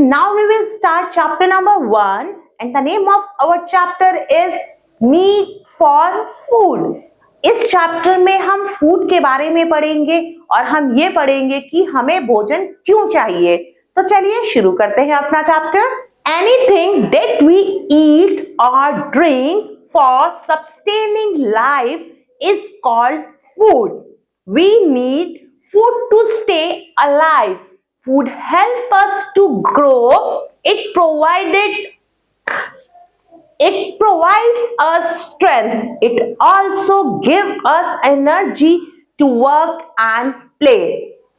now we will start chapter number 1 and the name of our chapter is Meat for Food. इस chapter में हम food के बारे में पढ़ेंगे और हम ये पढ़ेंगे कि हमें भोजन क्यों चाहिए। तो चलिए शुरू करते हैं अपना chapter. Anything that we eat or drink for sustaining life is called food. We need food to stay alive. Food helps us to grow. It provides us strength. It also gives us energy to work and play.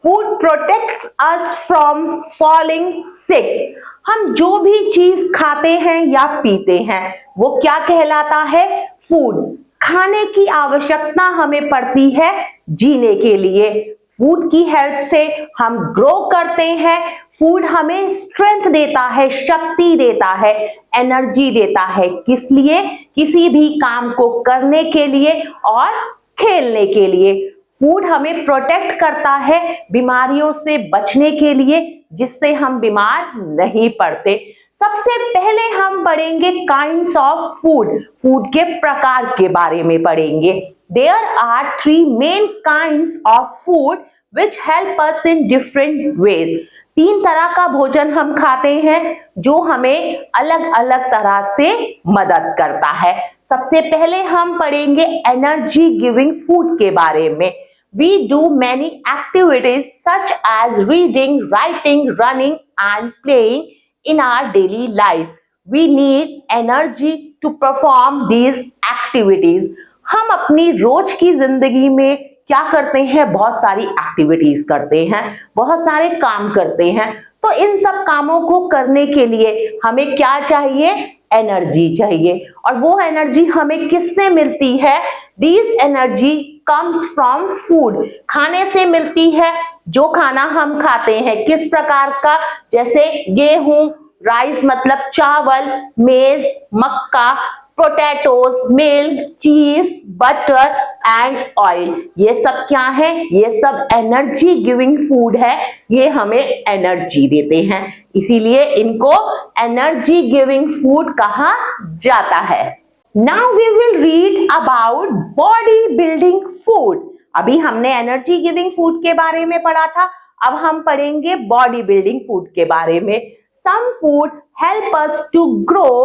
Food protects us from falling sick. हम जो भी चीज खाते हैं या पीते हैं वो क्या कहलाता है? फूड। खाने की आवश्यकता हमें पड़ती है जीने के लिए। फूड की हेल्प से हम ग्रो करते हैं। फूड हमें स्ट्रेंथ देता है, शक्ति देता है, एनर्जी देता है। किस लिए? किसी भी काम को करने के लिए और खेलने के लिए। फूड हमें प्रोटेक्ट करता है बीमारियों से बचने के लिए, जिससे हम बीमार नहीं पड़ते। सबसे पहले हम पढ़ेंगे काइंड्स ऑफ फूड। फूड के प्रकार के बारे में पढ़ेंगे। There are 3 main kinds of food which help us in different ways. 3 तरह का भोजन हम खाते हैं जो हमें अलग अलग तरह से मदद करता है। सबसे पहले हम पढ़ेंगे एनर्जी गिविंग फूड के बारे में। We do many activities such as reading, writing, running and playing in our daily life. We need energy to perform these activities. हम अपनी रोज की जिंदगी में क्या करते हैं? बहुत सारी एक्टिविटीज करते हैं, बहुत सारे काम करते हैं। तो इन सब कामों को करने के लिए हमें क्या चाहिए? एनर्जी चाहिए। और वो एनर्जी हमें किससे मिलती है? This energy comes from food. खाने से मिलती है। जो खाना हम खाते हैं किस प्रकार का? जैसे गेहूं, राइस मतलब चावल, मेज, मक्का, potatoes, milk, cheese, butter and oil. ये सब क्या है? ये सब एनर्जी गिविंग फूड है। ये हमें एनर्जी देते हैं, इसीलिए इनको एनर्जी गिविंग फूड कहा जाता है। Now we will read about body building food. अभी हमने एनर्जी गिविंग फूड के बारे में पढ़ा था, अब हम पढ़ेंगे बॉडी बिल्डिंग फूड के बारे में। Some food help us to grow.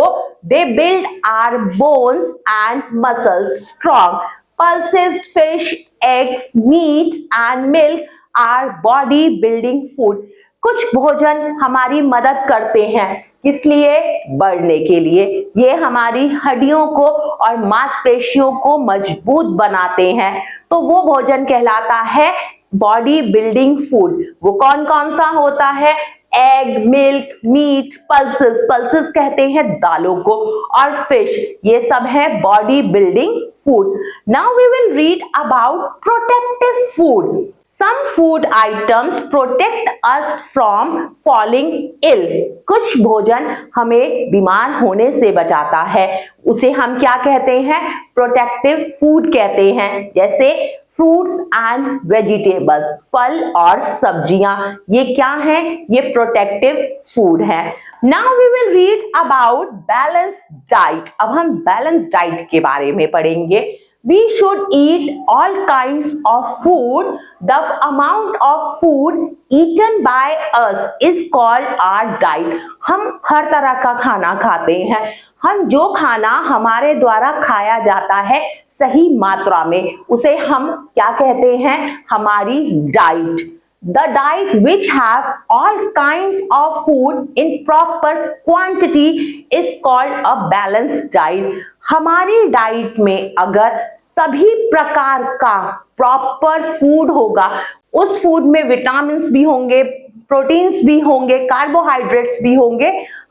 They build our bones and muscles strong. Pulses, fish, eggs, meat and milk are body building food. कुछ भोजन हमारी मदद करते हैं, किस लिए? बढ़ने के लिए। ये हमारी हड्डियों को और मांसपेशियों को मजबूत बनाते हैं। तो वो भोजन कहलाता है बॉडी बिल्डिंग फूड। वो कौन कौन सा होता है? Egg, milk, meat, pulses, pulses कहते हैं दालों को, और फिश, ये सब है body building food. Now we will read about protective food. Some food items protect us from falling ill. कुछ भोजन हमें बीमार होने से बचाता है, उसे हम क्या कहते हैं? प्रोटेक्टिव फूड कहते हैं। जैसे फ्रूट्स एंड वेजिटेबल्स, फल और सब्जियां, ये क्या हैं? ये प्रोटेक्टिव फूड है। Now we will read about balanced diet. अब हम बैलेंस्ड डाइट के बारे में पढ़ेंगे। We should eat all kinds of food. The amount of food eaten by us is called our diet. हम हर तरह का खाना खाते हैं। हम जो खाना हमारे द्वारा खाया जाता है सही मात्रा में, उसे हम क्या कहते हैं? हमारी diet. The diet which have all kinds of food in proper quantity is called a balanced diet. हमारी डाइट में अगर सभी प्रकार का प्रॉपर फूड होगा, उस फूड में विटामिन्स भी होंगे, प्रोटीन्स भी होंगे, कार्बोहाइड्रेट्स भी होंगे,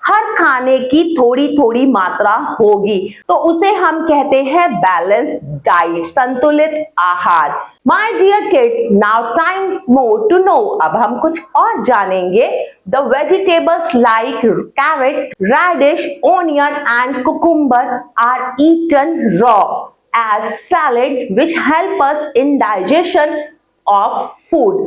हर खाने की थोड़ी थोड़ी मात्रा होगी, तो उसे हम कहते हैं बैलेंस्ड डाइट, संतुलित आहार। My dear kids, now time more to know. अब हम कुछ और जानेंगे। The vegetables like carrot, radish, onion and cucumber are eaten raw as salad which help us in digestion of food.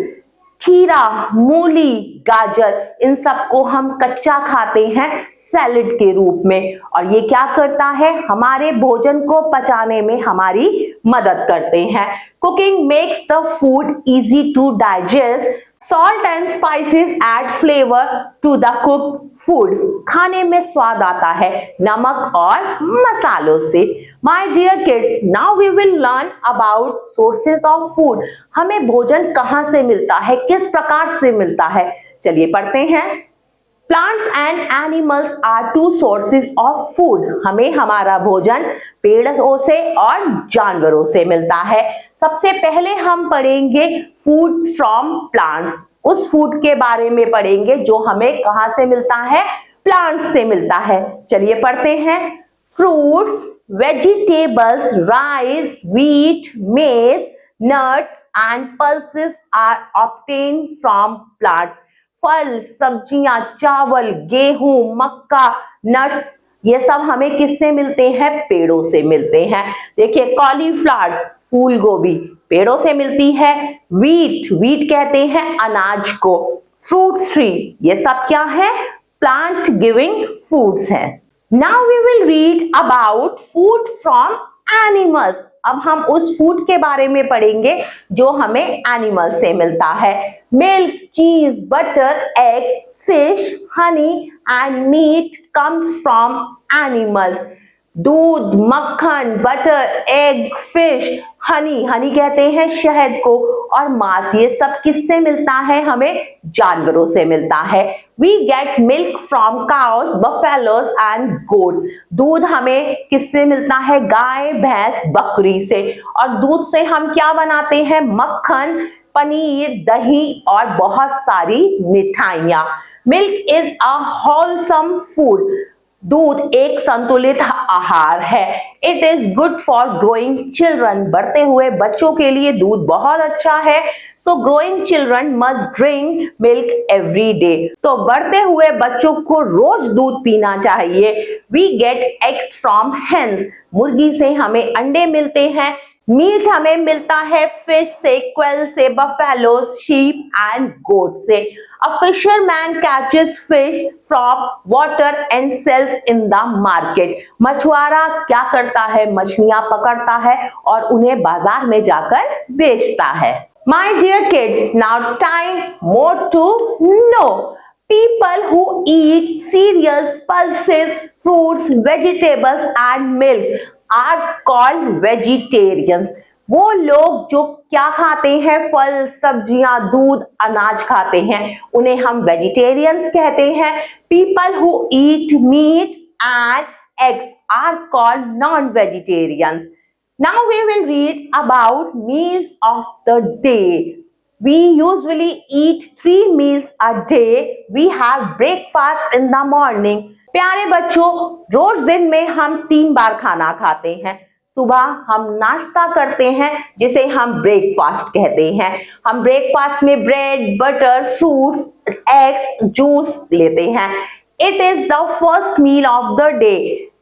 खीरा, मूली, गाजर, इन सबको हम कच्चा खाते हैं सैलेड के रूप में, और ये क्या करता है, हमारे भोजन को पचाने में हमारी मदद करते हैं। Cooking makes the food easy to digest. Salt and spices add flavour to the cooked food. खाने में स्वाद आता है नमक और मसालों से। My dear kids, now we will learn about sources of food. हमें भोजन कहाँ से मिलता है, किस प्रकार से मिलता है, चलिए पढ़ते हैं। Plants and animals are two sources of food. हमें हमारा भोजन पेड़ों से और जानवरों से मिलता है। सबसे पहले हम पढ़ेंगे फूड फ्रॉम प्लांट्स। उस फूड के बारे में पढ़ेंगे जो हमें कहां से मिलता है, प्लांट्स से मिलता है। चलिए पढ़ते हैं। Fruits, vegetables, rice, wheat, maize, nuts and pulses are obtained from plants. फल, सब्जियां, चावल, गेहूं, मक्का, नट्स, ये सब हमें किससे मिलते हैं, पेड़ों से मिलते हैं। देखिए कॉलीफ्लावर्स, फूल गोभी, पेड़ों से मिलती है। वीट कहते हैं अनाज को। फ्रूट्स ट्री, ये सब क्या है, प्लांट गिविंग फूड्स हैं। Now we will read about food from animals. अब हम उस फूड के बारे में पढ़ेंगे जो हमें एनिमल से मिलता है। Milk, cheese, butter, eggs, fish, honey and meat comes from animals. दूध, मक्खन, बटर, एग, फिश, हनी कहते हैं शहद को, और मांस, ये सब किससे मिलता है, हमें जानवरों से मिलता है। We get milk from cows, buffaloes and गोट। दूध हमें किससे मिलता है, गाय, भैंस, बकरी से। और दूध से हम क्या बनाते हैं, मक्खन, पनीर, दही और बहुत सारी मिठाइयां। Milk is a wholesome food. दूध एक संतुलित आहार है। It is good for growing children. बढ़ते हुए बच्चों के लिए दूध बहुत अच्छा है। So growing children must drink milk every day. तो बढ़ते हुए बच्चों को रोज दूध पीना चाहिए। We get eggs from hens. मुर्गी से हमें अंडे मिलते हैं। मीट हमें मिलता है फिश से, क्वेल से, बफेलोस, शीप एंड गोट से। A fisherman catches fish from water and sells in the market. मछुआरा क्या करता है, मछलियां पकड़ता है और उन्हें बाजार में जाकर बेचता है। My dear kids, now time more to know. People who eat cereals, pulses, fruits, vegetables and milk are called vegetarians. वो लोग जो क्या खाते हैं, फल, सब्जियां, दूध, अनाज खाते हैं, उन्हें हम वेजिटेरियंस कहते हैं। People who eat meat and eggs are called non vegetarians. Now we will read about meals of the day. We usually eat 3 meals a day. We have breakfast in the morning. प्यारे बच्चों, रोज दिन में हम 3 बार खाना खाते हैं। सुबह हम नाश्ता करते हैं जिसे हम ब्रेकफास्ट कहते हैं। हम ब्रेकफास्ट में bread, butter, fruits, eggs, juice लेते हैं। It is the first meal of the day.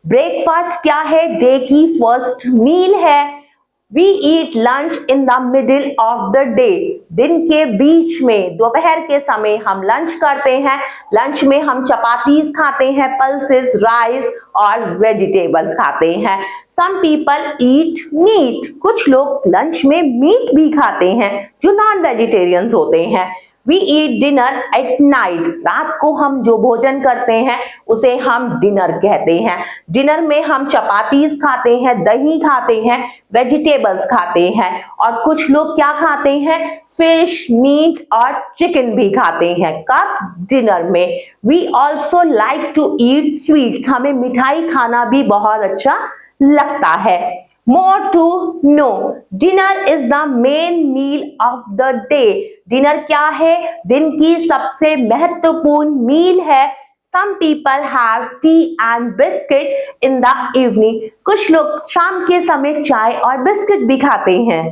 Breakfast क्या है, डे की फर्स्ट मील है। We eat lunch in the middle of the day. दिन के बीच में, दोपहर के समय हम लंच करते हैं। लंच में हम चपातीज खाते हैं, पल्सेस, राइस और वेजिटेबल्स खाते हैं। Some people eat meat. कुछ लोग लंच में मीट भी खाते हैं जो नॉन वेजिटेरियंस होते हैं। We eat dinner at night. रात को हम जो भोजन करते हैं उसे हम डिनर कहते हैं। डिनर में हम चपातीस खाते हैं, दही खाते हैं, वेजिटेबल्स खाते हैं, और कुछ लोग क्या खाते हैं, फिश, मीट और चिकन भी खाते हैं। कब, डिनर में। We also like to eat sweets. हमें मिठाई खाना भी बहुत अच्छा लगता है। More to know. Dinner is the main meal of the day. Dinner क्या है, दिन की सबसे महत्वपूर्ण मील है। Some people have tea and biscuit in the evening. कुछ लोग शाम के समय चाय और बिस्किट भी खाते हैं।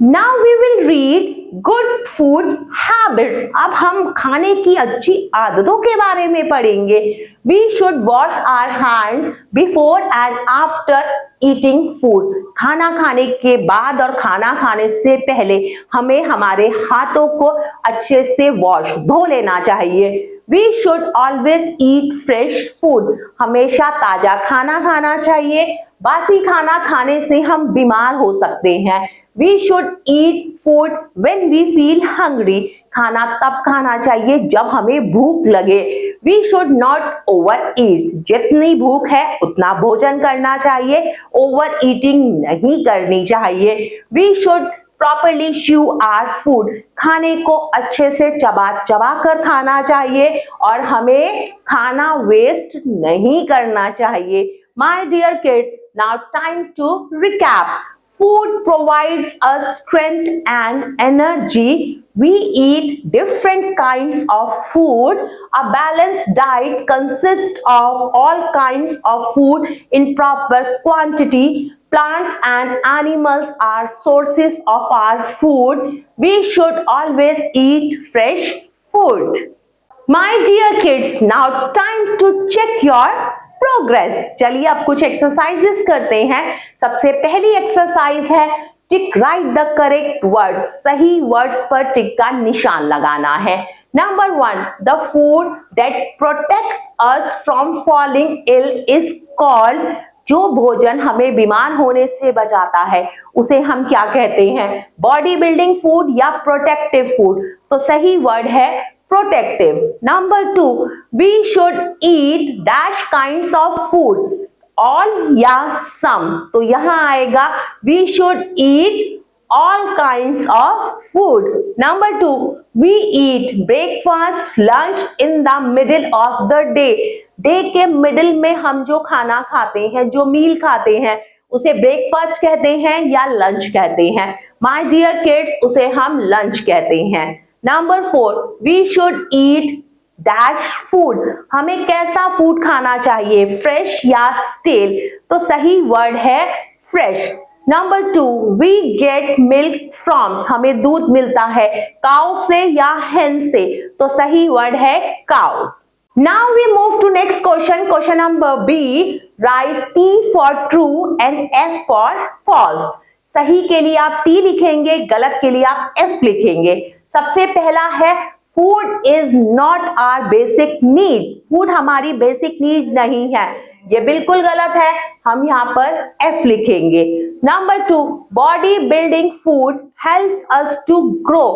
Now we will read good food habit. अब हम खाने की अच्छी आदतों के बारे में पढ़ेंगे। We should wash our hand before and after eating food. खाना खाने के बाद और खाना खाने से पहले हमें हमारे हाथों को अच्छे से वॉश धो लेना चाहिए। We should always eat fresh food. हमेशा ताजा खाना खाना चाहिए। बासी खाना खाने से हम बीमार हो सकते हैं। We should eat food when we feel hungry. खाना तब खाना चाहिए जब हमें भूख लगे। We should not overeat. जितनी भूख है उतना भोजन करना चाहिए, overeating नहीं करनी चाहिए। We should properly chew our food. खाने को अच्छे से चबा चबा कर खाना चाहिए और हमें खाना वेस्ट नहीं करना चाहिए। My dear kids, now time to recap. Food provides us strength and energy. We eat different kinds of food. A balanced diet consists of all kinds of food in proper quantity. Plants and animals are sources of our food. We should always eat fresh food. My dear kids, now time to check your progress. चलिए अब कुछ exercises करते हैं। सबसे पहली exercise है tick right the correct word. सही words पर टिक का निशान लगाना है। Number 1, the food that protects us from falling ill is called. जो भोजन हमें बीमार होने से बचाता है उसे हम क्या कहते हैं? बॉडी बिल्डिंग फूड या प्रोटेक्टिव फूड? तो सही वर्ड है protective. Number 2, we should eat dash kinds of food. All या some? तो यहाँ आएगा we should eat all kinds of food. Number 2, we eat breakfast, lunch in the middle of the day. Day के middle में हम जो खाना खाते हैं, जो मील खाते हैं, उसे ब्रेकफास्ट कहते हैं या लंच कहते हैं? माय डियर किड्स, उसे हम लंच कहते हैं। Number 4, we should eat dash food. हमें कैसा फूड खाना चाहिए? फ्रेश या स्टेल? तो सही वर्ड है fresh. Number 2, we get milk from. हमें दूध मिलता है काउ से या हेन से? तो सही वर्ड है cows. Now we move to next question. Question number B. Write T for true and F for false. सही के लिए आप T लिखेंगे, गलत के लिए आप F लिखेंगे। सबसे पहला है food is not our basic need. Food हमारी बेसिक नीड नहीं है, ये बिल्कुल गलत है। हम यहाँ पर F लिखेंगे। Number 2, body building food helps us to grow.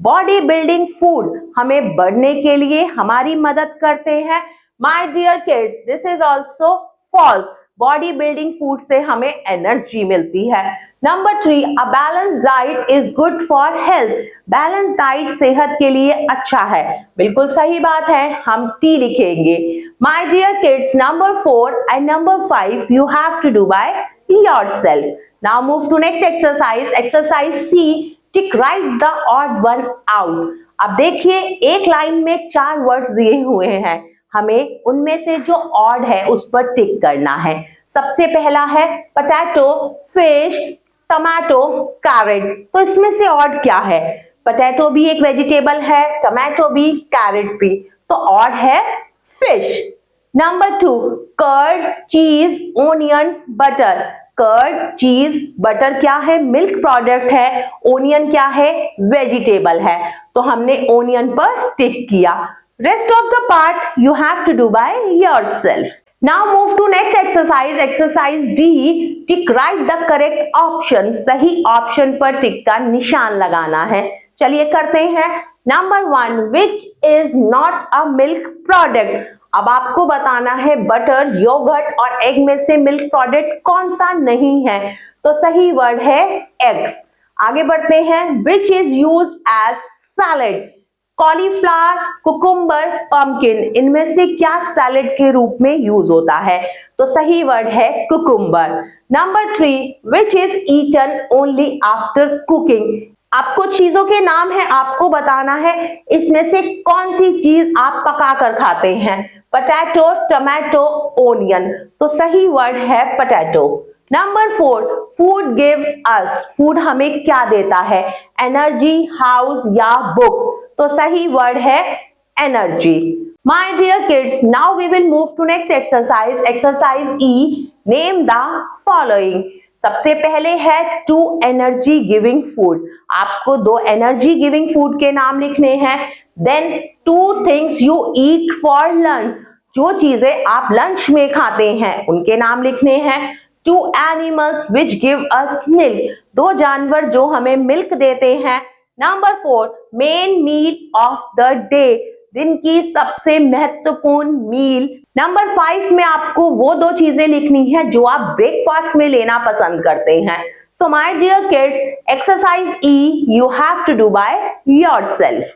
Body building food हमें बढ़ने के लिए हमारी मदद करते हैं। My dear kids, this is also false. Body building food से हमें एनर्जी मिलती है। Number 3, a balance diet is good for health. Balance diet सेहत के लिए अच्छा है, बिल्कुल सही बात है। हम T लिखेंगे। My dear kids, number 4 and number 5 you have to do by yourself. Now move to next exercise. Exercise C, tick right the odd one out. अब देखिए, एक लाइन में 4 वर्ड्स दिए हुए हैं, हमें उनमें से जो ऑड है उस पर टिक करना है। सबसे पहला है पोटैटो, फिश, टमाटो, कैरेट। तो इसमें से ऑड क्या है? पोटैटो भी एक वेजिटेबल है, टमाटो भी, कैरेट भी, तो ऑड है फिश। नंबर 2, कर्ड, चीज, ओनियन, बटर। कर्ड, चीज, बटर क्या है? मिल्क प्रोडक्ट है। ओनियन क्या है? वेजिटेबल है। तो हमने ओनियन पर टिक किया। Rest of the part you have to do by yourself. Now move to next exercise. Exercise D. Tick right the correct option. सही ऑप्शन पर टिक का निशान लगाना है। चलिए करते हैं। Number 1, which is not a milk product. अब आपको बताना है बटर, योगर्ट और एग में से मिल्क प्रोडक्ट कौन सा नहीं है? तो सही वर्ड है एग्स। आगे बढ़ते हैं। Which is used as salad. Cauliflower, cucumber, pumpkin, इनमें से क्या सैलेड के रूप में यूज होता है? तो सही वर्ड है cucumber. Number 3, which is eaten only after cooking. आपको चीजों के नाम है, आपको बताना है इसमें से कौन सी चीज आप पका कर खाते हैं? Potato, tomato, onion. तो सही वर्ड है potato. Number 4, food gives us, food हमें क्या देता है? एनर्जी, हाउस या बुक्स? तो सही वर्ड है energy. My dear kids, now we will move to next exercise, exercise E, name the following. सबसे पहले है 2 एनर्जी गिविंग फूड, आपको 2 एनर्जी गिविंग फूड के नाम लिखने हैं। Then 2 things you eat for lunch, जो चीजें आप लंच में खाते हैं उनके नाम लिखने हैं। 2 animals which give us milk, 2 जानवर जो हमें मिल्क देते हैं। Number 4, main meal of the day, दिन की सबसे महत्वपूर्ण मील। नंबर 5 में आपको वो 2 चीजें लिखनी है जो आप ब्रेकफास्ट में लेना पसंद करते हैं। So my dear kids, exercise E you have to do by yourself.